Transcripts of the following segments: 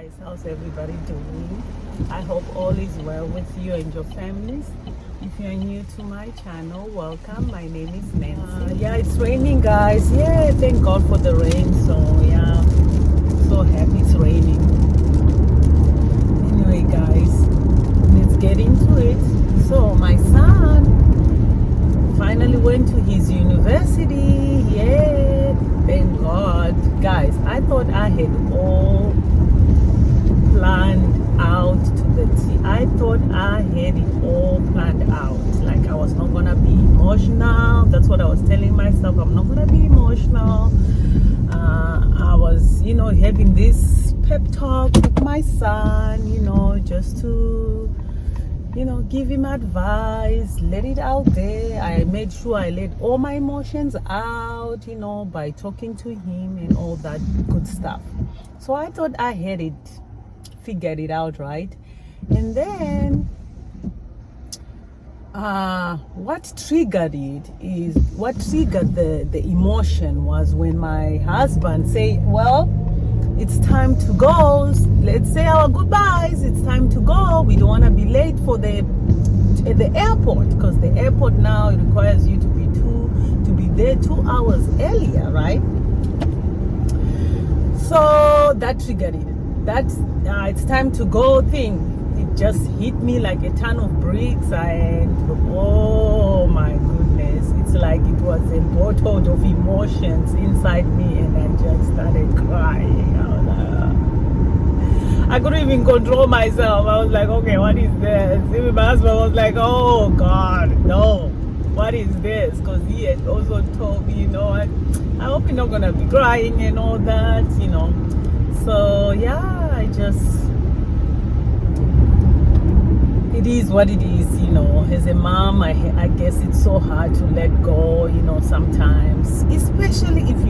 guys, how's everybody doing? I hope all is well with you and your families. If you're new to my channel, welcome. My name is Nancy. Yeah, it's raining, guys. Yeah, thank God for the rain. So yeah, so happy it's raining. Anyway, guys, let's get into it. So my son finally went to his university. Yeah, thank God. Guys, I thought I had all planned out to the T. I thought I had it all planned out. Like I was not gonna be emotional. That's what I was telling myself. I'm not gonna be emotional. I was, having this pep talk with my son, just to, give him advice, let it out there. I made sure I let all my emotions out, by talking to him and all that good stuff. So I thought I had it figured it out, right? And then what triggered the emotion was when my husband said, well, it's time to go, let's say our goodbyes, it's time to go, we don't want to be late for the airport, because the airport now requires you to be there 2 hours earlier, right? So that triggered it. That's it's time to go thing. It just hit me like a ton of bricks, and oh my goodness, it's like it was a boatload of emotions inside me, and I just started crying. I couldn't even control myself. I was like, okay, what is this? Even my husband was like, oh God, no, what is this? Because he had also told me, I hope you're not gonna be crying and all that, So yeah, it is what it is, as a mom, I guess it's so hard to let go, sometimes, especially if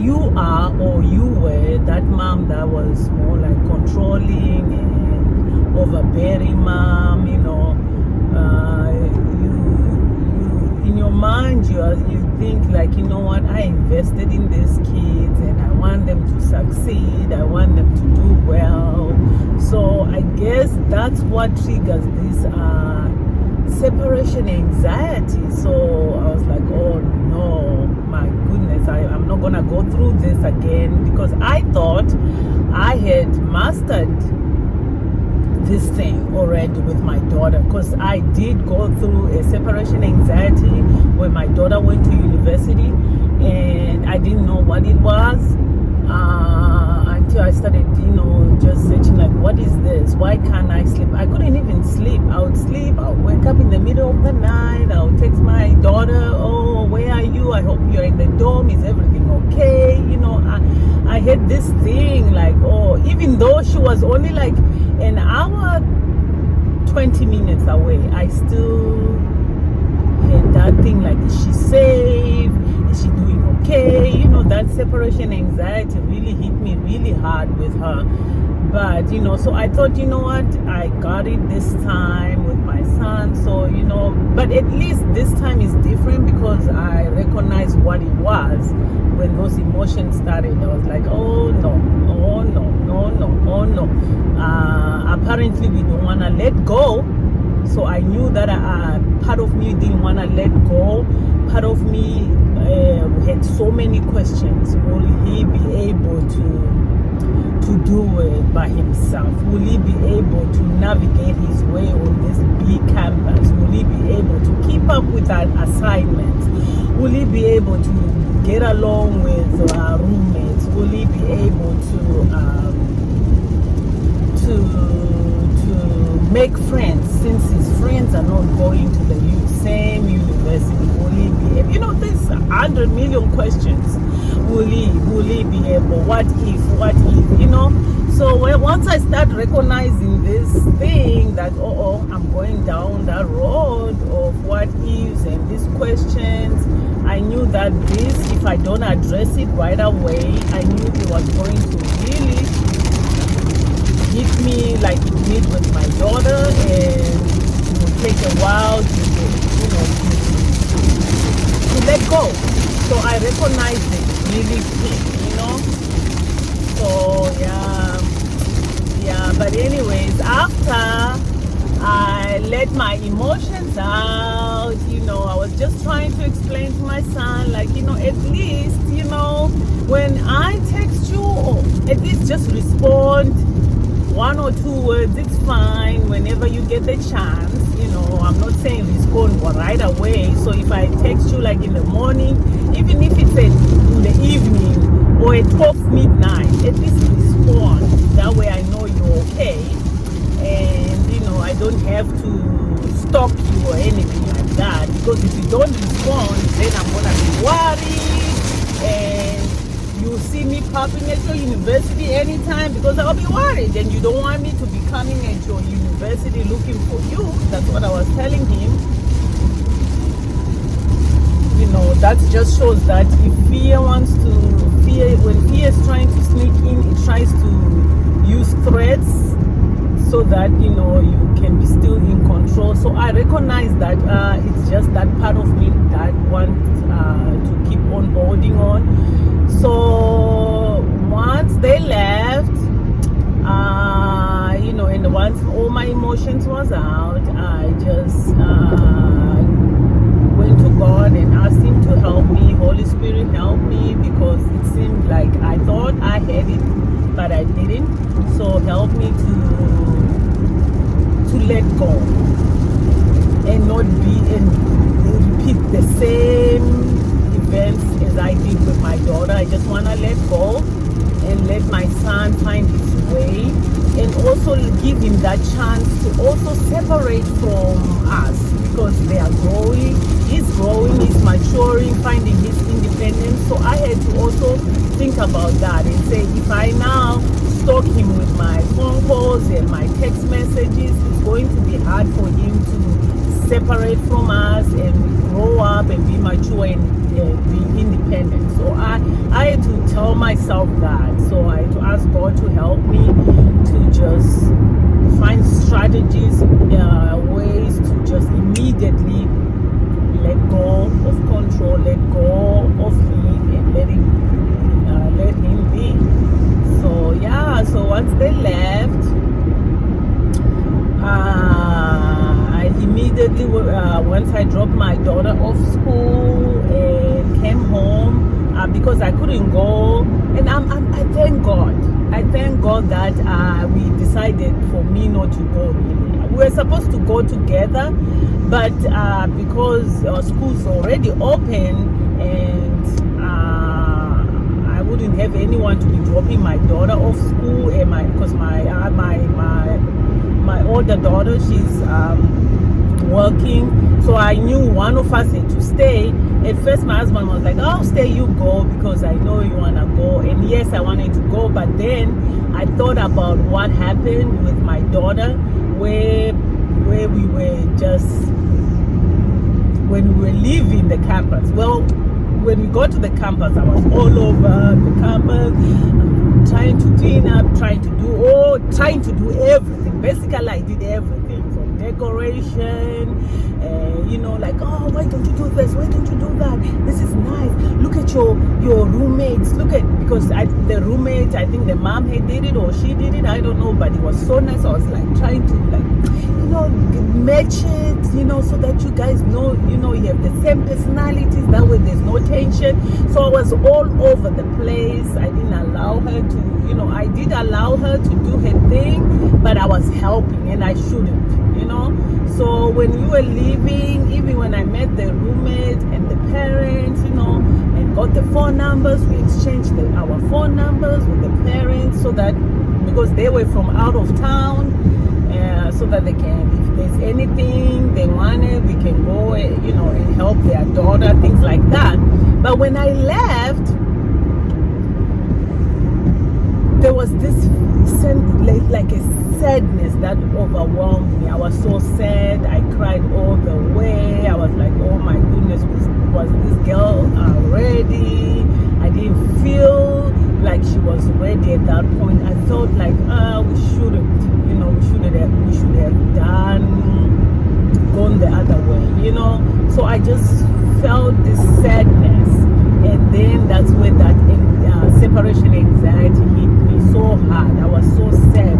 you are or you were that mom that was more like controlling and overbearing mom, you in your mind you think like, what, I invested in these kids and I want them to succeed, I want them to do well. So I guess that's what triggers this separation anxiety. So I was like, oh no, my goodness, I'm not gonna go through this again, because I thought I had mastered this thing already with my daughter, because I did go through a separation anxiety when my daughter went to university, and I didn't know what it was until I started, just searching like, what is this? Why can't I sleep? I couldn't even sleep. I would wake up in the middle of the night. I would text my daughter, oh, where are you? I hope you're in the dorm. Is everything okay? I had this thing like, oh, even though she was only like an hour 20 minutes away, I still had that thing like, is she safe? Is she doing okay? That separation anxiety really hit me really hard with her. But so I thought, what, I got it this time with my son. So but at least this time is different, because I recognize what it was when those emotions started. I was like, oh no, oh no, no, no, oh no. Apparently we don't want to let go. So I knew that part of me didn't want to let go. Part of me had so many questions. Will he be able to do it by himself? Will he be able to navigate his way on this big campus? Will he be able to keep up with our assignments? Will he be able to get along with roommates? Will he be able to make friends, since his friends are not going to the same university? Will he be able, there's 100 million questions. Will he be able? What if? So once I start recognizing this thing that, I'm going down that road of what ifs and these questions, I knew that if I don't address it right away, I knew it was going to really hit me like it did with my daughter, and it will take a while to let go. So I recognized it really quick, So yeah, anyways, after I let my emotions out, I was just trying to explain to my son, like, at least, when I text you, at least just respond 1 or 2 words. It's fine whenever you get the chance. I'm not saying respond right away. So if I text you like in the morning, even if it's in the evening or at 12 midnight, at least respond. That way I know you're okay. And I don't have to stalk you or anything like that, because if you don't respond, then I'm gonna be worried, and you see me popping at your university anytime, because I'll be worried, and you don't want me to be coming at your university looking for you. That's what I was telling him. That just shows that if when fear is trying to sneak in, it tries to use threats so that you can be still in control. So I recognize that it's just that part of me that wants to keep on holding on. So once they left, and once all my emotions was out, I just went to God and asked him to help me. Holy Spirit, help me, because it seemed like I thought I had it, but I didn't. So help me to let go and not be and repeat the same events as I did with my daughter. I just want to let go and let my son find his way, and also give him that chance to also separate from us, because they are growing. He's growing, he's maturing, finding his independence. So I had to also think about that and say, if I now stalk him with my phone calls and my text messages, it's going to be hard for him to separate from us and grow up and be mature and be independent. So I had to tell myself that. So I had to ask God to help me to just find strategies, ways to just immediately let go of control, let go of him, and let him be. So yeah, so once they left, I immediately, once I dropped my daughter off school and came home, because I couldn't go, and I thank God. I thank God that we decided for me not to go. We were supposed to go together, but because school's already open, and I wouldn't have anyone to be dropping my daughter off school, and because my older daughter, she's working, so I knew one of us had to stay. At first my husband was like, "I'll stay, you go, because I know you want to go." And yes, I wanted to go, but then I thought about what happened with my daughter, where we were just, when we were leaving the campus. Well, when we got to the campus, I was all over the campus, trying to clean up, trying to do everything. Basically, I did everything, from decoration, like, "Oh, why don't you do this? Why don't you do that? This is nice. Look at your roommates. Because the roommate, I think the mom had did it, or she did it, I don't know, but it was so nice. I was like trying to match it, so that you guys know, you have the same personalities. That way there's no tension." So I was all over the place. I didn't allow her to, I did allow her to do her thing, but I was helping, and I shouldn't, So when we were leaving, even when I met the roommate and the parents, and got the phone numbers, we exchanged our phone numbers with the parents, so that, because they were from out of town, so that they can, if there's anything they wanted, we can go, and help their daughter, things like that. But when I left, there was this like a sadness that overwhelmed me. I was so sad. I cried all the way. I was like, oh my goodness, was this girl ready? I didn't feel like she was ready at that point. I felt like we shouldn't, we should have gone the other way, So I just felt this sadness, and then that's where that separation anxiety hit me so hard. I was so sad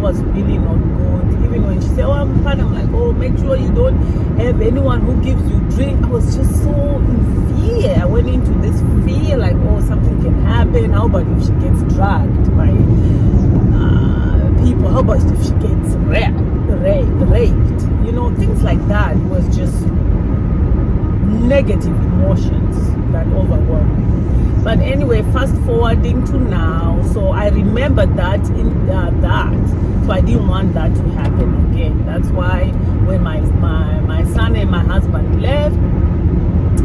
was really not good. Even when she said, oh, I'm fine, I'm like, oh, make sure you don't have anyone who gives you drink. I was just so in fear. I went into this fear, like, oh, something can happen. How about if she gets dragged by people? How about if she gets raped? You know, things like that. It was just negative emotions that overwhelmed me. But anyway, fast forwarding to now, so I remember that in so I didn't want that to happen again. That's why when my son and my husband left,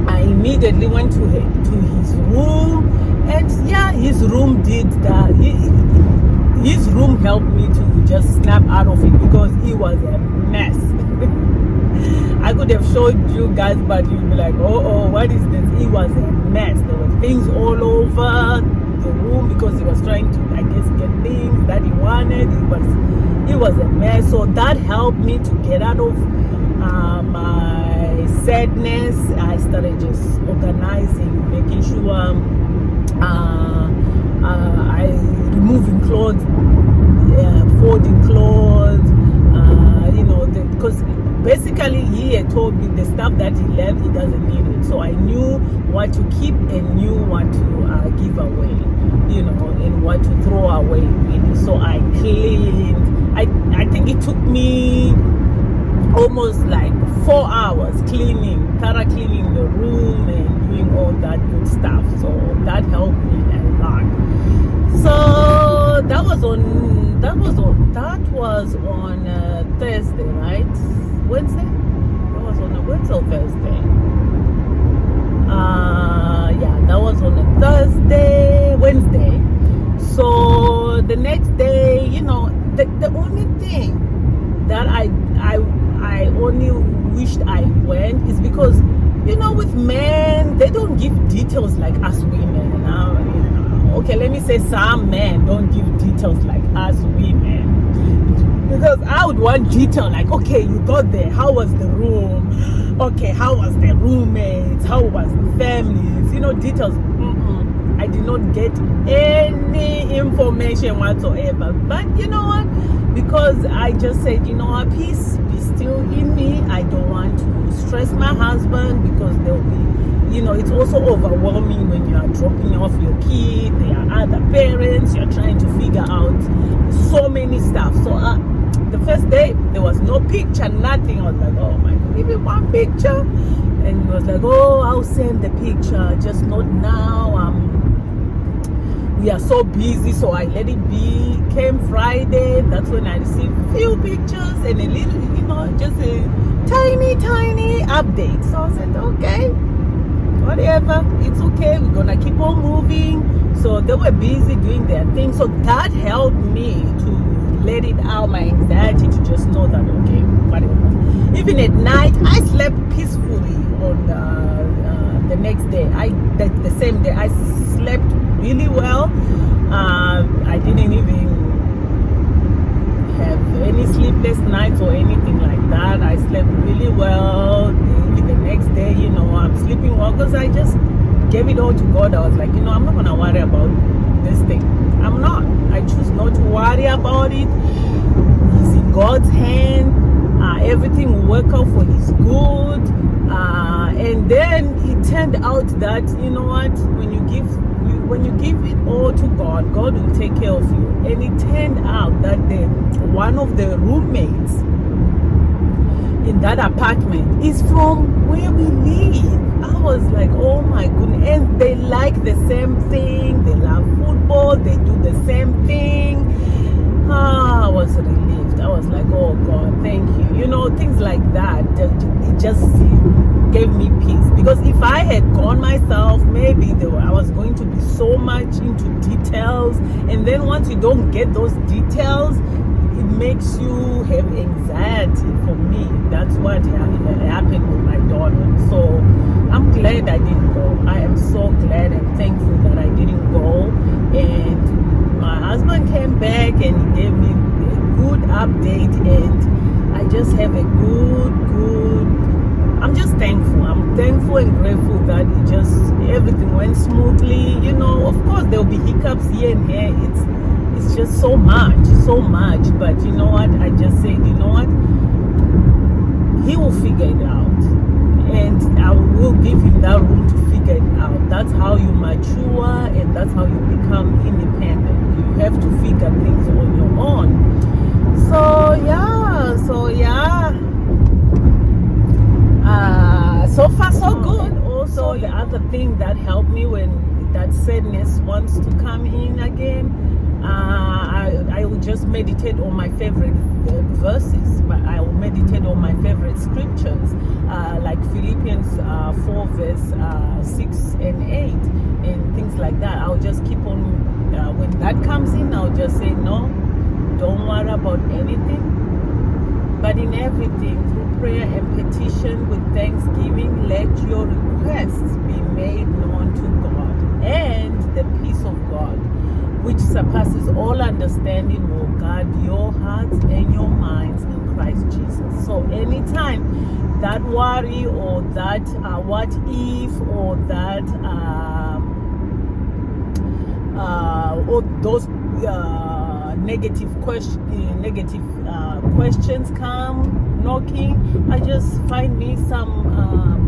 I immediately went to his room, and yeah, his room did that. His room helped me to just snap out of it because it was a mess. I could have showed you guys, but you'd be like, oh, what is this? It was a mess. There were things all over the room because he was trying to, I guess, get things that he wanted. It was a mess. So that helped me to get out of my sadness. I started just organizing, making sure I removing clothes, folding clothes, because basically he had told me the stuff that he left, he doesn't need it. So I knew what to keep and knew what to give away, and what to throw away, really. So I cleaned. I think it took me almost like 4 hours thorough cleaning the room and doing all that good stuff. So that helped me a lot. So that was on Thursday, right? Wednesday? That was on a Wednesday or Thursday? Yeah, that was on a Wednesday. So the next day, the only thing that I only wished I went is because, with men, they don't give details like us women. Okay, let me say some men don't give details like us women. Because I would want detail, like, okay, you got there, how was the room? Okay, how was the roommates? How was the families? Details. I did not get any information whatsoever. But you know what? Because I just said, peace be still in me. I don't want to stress my husband because there'll be, it's also overwhelming when you are dropping off your kid. There are other parents. You're trying to figure out so many stuff. So the first day, there was no picture, nothing. I was like, oh my God, even one picture. And he was like, oh, I'll send the picture, just not now. We are so busy, so I let it be. Came Friday, that's when I received a few pictures and a little, just a tiny update. So I said, okay, whatever, it's okay, we're gonna keep on moving. So they were busy doing their thing. So that helped me to let it out, my anxiety, to just know that, okay, whatever. Even at night, I slept peacefully on the next day. The same day, I slept really well. I didn't even have any sleepless nights or anything like that. I slept really well. Even the next day, I'm sleeping well because I just gave it all to God. I was like, I'm not gonna worry about this thing. I'm not. I choose not to worry about it. It's in God's hand. Everything will work out for His good. And then it turned out that, when you give it all to God, God will take care of you. And it turned out that one of the roommates in that apartment is from where we live. I was like, oh my goodness. And they like the same thing. They love football. They do the same thing. I was relieved. I was like, oh God, thank you. Things like that. It just gave me peace. Because if I had gone myself, maybe I was going to be so much into details. And then once you don't get those details, it makes you have anxiety. For me, that's what happened with my daughter. So I'm glad I didn't go. I am so glad and thankful that I didn't go. And my husband came back and he gave me a good update, and I just have a good I'm just thankful. I'm thankful and grateful that everything went smoothly. Of course there'll be hiccups here and here. it's just so much. But you know what? I just said, you know what? He will figure it out, and I will give him that room to figure it out. That's how you mature, and that's how you become independent. You have to figure things on your own. So so far so good. Also, the other thing that helped me when that sadness wants to come in again, I will just meditate on my favorite verses, but I will meditate on my favorite scriptures, like Philippians 4 verse 6 and 8 and things like that. I'll just keep on, when that comes in, I'll just say, no, don't worry about anything, but in everything, through prayer and petition with thanksgiving, let your requests be made known to God, and the peace of God, which surpasses all understanding, will guard your hearts and your minds in Christ Jesus. So anytime that worry or that what if or that or those negative questions come knocking, I just find me some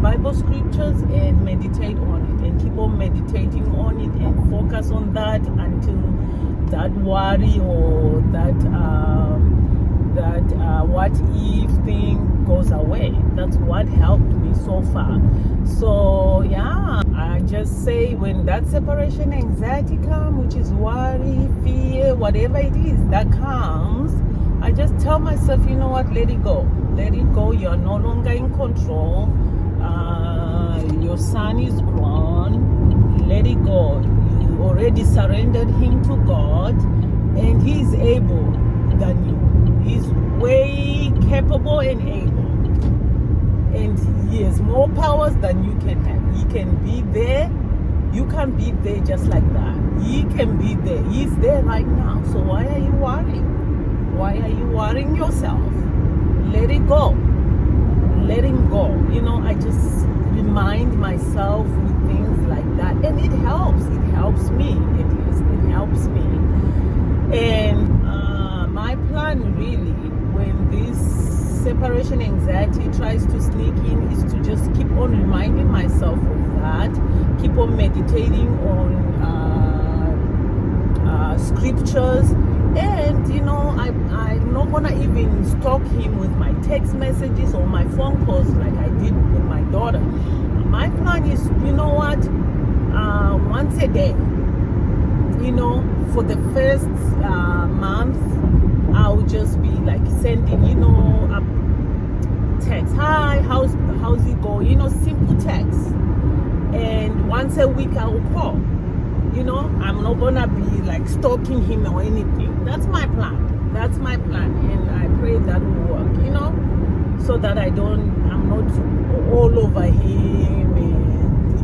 Bible scriptures and meditate on it, and keep on meditating on it and focus on that until that worry or that what if thing goes away. That's what helped me so far. So yeah, I just say when that separation anxiety comes, which is worry, fear, whatever it is that comes, I just tell myself, you know what, let it go. Let it go. You're no longer in control. Your son is grown. Let it go. You already surrendered him to God, and he is able than you. He's way capable and able. And he has more powers than you can have. He can be there. You can be there just like that. He can be there. He's there right now. So why are you worrying? Why are you worrying yourself? Let it go. Let him go. You know, I just remind myself with things like that, and it helps. It helps me. It helps me. And my plan really, when this separation anxiety tries to sneak in, is to just keep on reminding myself of that. Keep on meditating on scriptures. And you know, I'm not gonna even stalk him with my text messages or my phone calls like I did with my daughter. My plan is, you know what, once a day, you know, for the first month, I'll just be like sending, you know, a text, hi, how's it going, you know, simple text. And once a week I will call. You know, I'm not gonna be like stalking him or anything. That's my plan. And I pray that will work, you know, so that I'm not all over him, and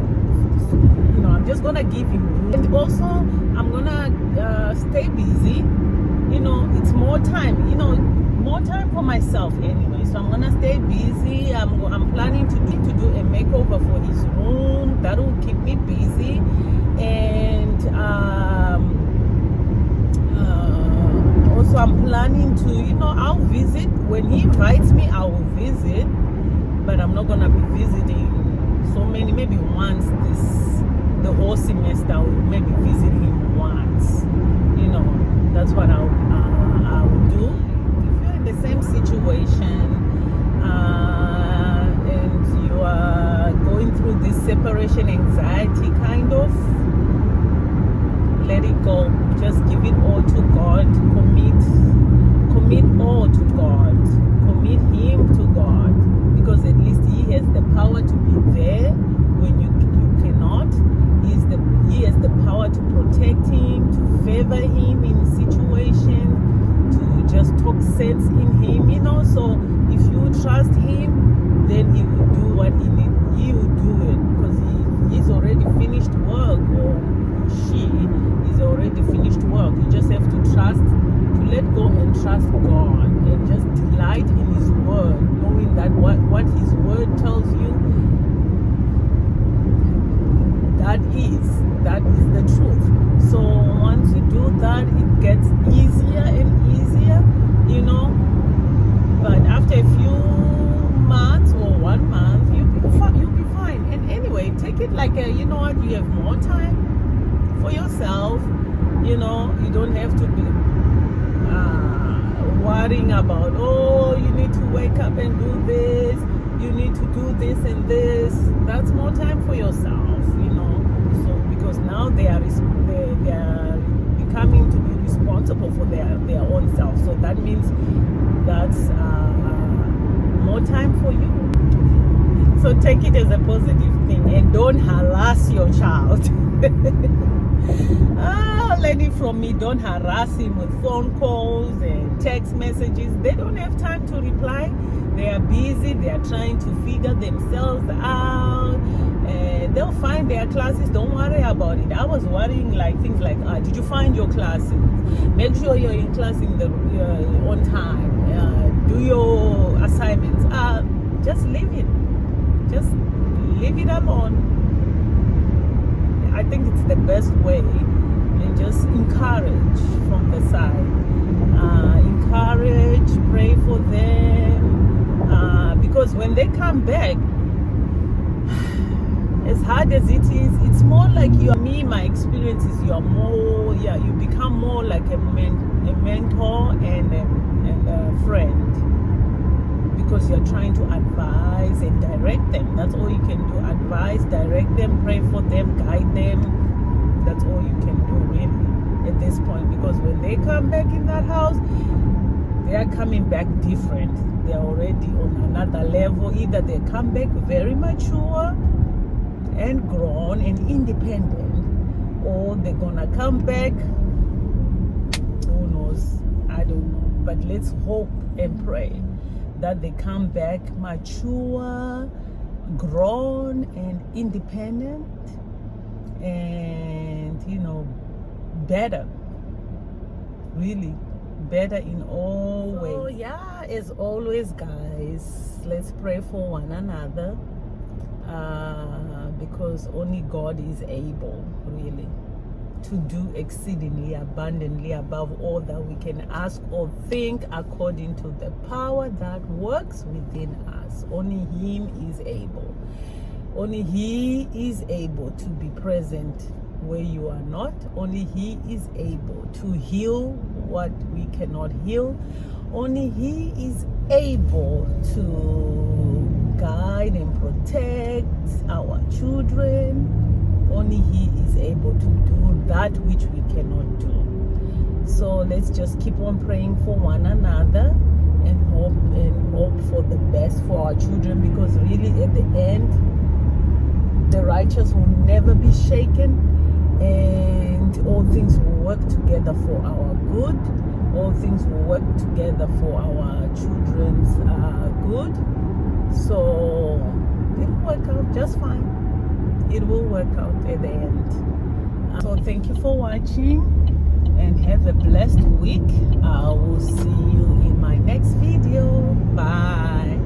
you know, I'm just gonna give him room. And also I'm gonna stay busy. You know, it's more time, you know, more time for myself anyway. So I'm gonna stay busy. I'm planning to do a makeover for his room. That will keep me busy. And also I'm planning to, you know, I'll visit when he invites me. I will visit, but I'm not gonna be visiting so many. Maybe once the whole semester, I will maybe visit him once. You know, that's what I'll do. If you're in the same situation and you are going through this separation anxiety kind of, let it go. Just give it all to God. Commit all to God. Commit him to God, because at least he has the power to be there when you cannot. He has the power to protect him, to favor him in situations, to just talk sense in him, you know. So if you trust him, then he will do what he needs. He will do it, because he's already finished work, or she is already finished work. You just have to trust, to let go and trust God, and just delight in his word, knowing that what his word tells you, That is the truth. So once you do that, it gets easier and easier, you know. But after a few months or 1 month, you'll be fine. And anyway, take it like you know what, you have more time for yourself. You know, you don't have to be worrying about, oh, you need to wake up and do this, you need to do this and this. That's more time for yourself, you know. So because now they are becoming to be responsible for their own self. So that means that's more time for you. So take it as a positive thing and don't harass your child. Learn it from me. Don't harass him with phone calls and text messages. They don't have time to reply. They are busy. They are trying to figure themselves out. They'll find their classes. Don't worry about it. I was worrying like things like, did you find your classes? Make sure you're in class on time. Do your assignments. Just leave it. Just leave it alone. I think it's the best way, and just encourage from the side. Encourage, pray for them, because when they come back, as hard as it is, it's more like my experience is you become more like a mentor and a friend, because you're trying to advise and direct them. That's all you can do. Advise, direct them, pray for them, guide them. That's all you can do really at this point, because when they come back in that house, they are coming back different. They're already on another level. Either they come back very mature and grown and independent, or they're gonna come back, who knows, I don't know. But let's hope and pray that they come back mature, grown and independent, and you know, better, really better in all ways. So yeah, as always guys, let's pray for one another, because only God is able really to do exceedingly abundantly above all that we can ask or think, according to the power that works within us. Only Him is able. Only He is able to be present where you are not. Only He is able to heal what we cannot heal. Only He is able to guide and protect our children. Only He is able to do that which we cannot do. So let's just keep on praying for one another and hope for the best for our children, because really at the end, the righteous will never be shaken, and all things will work together for our good. All things will work together for our children's good. So it will work out just fine. It will work out at the end. So thank you for watching and have a blessed week. I will see you in my next video. Bye.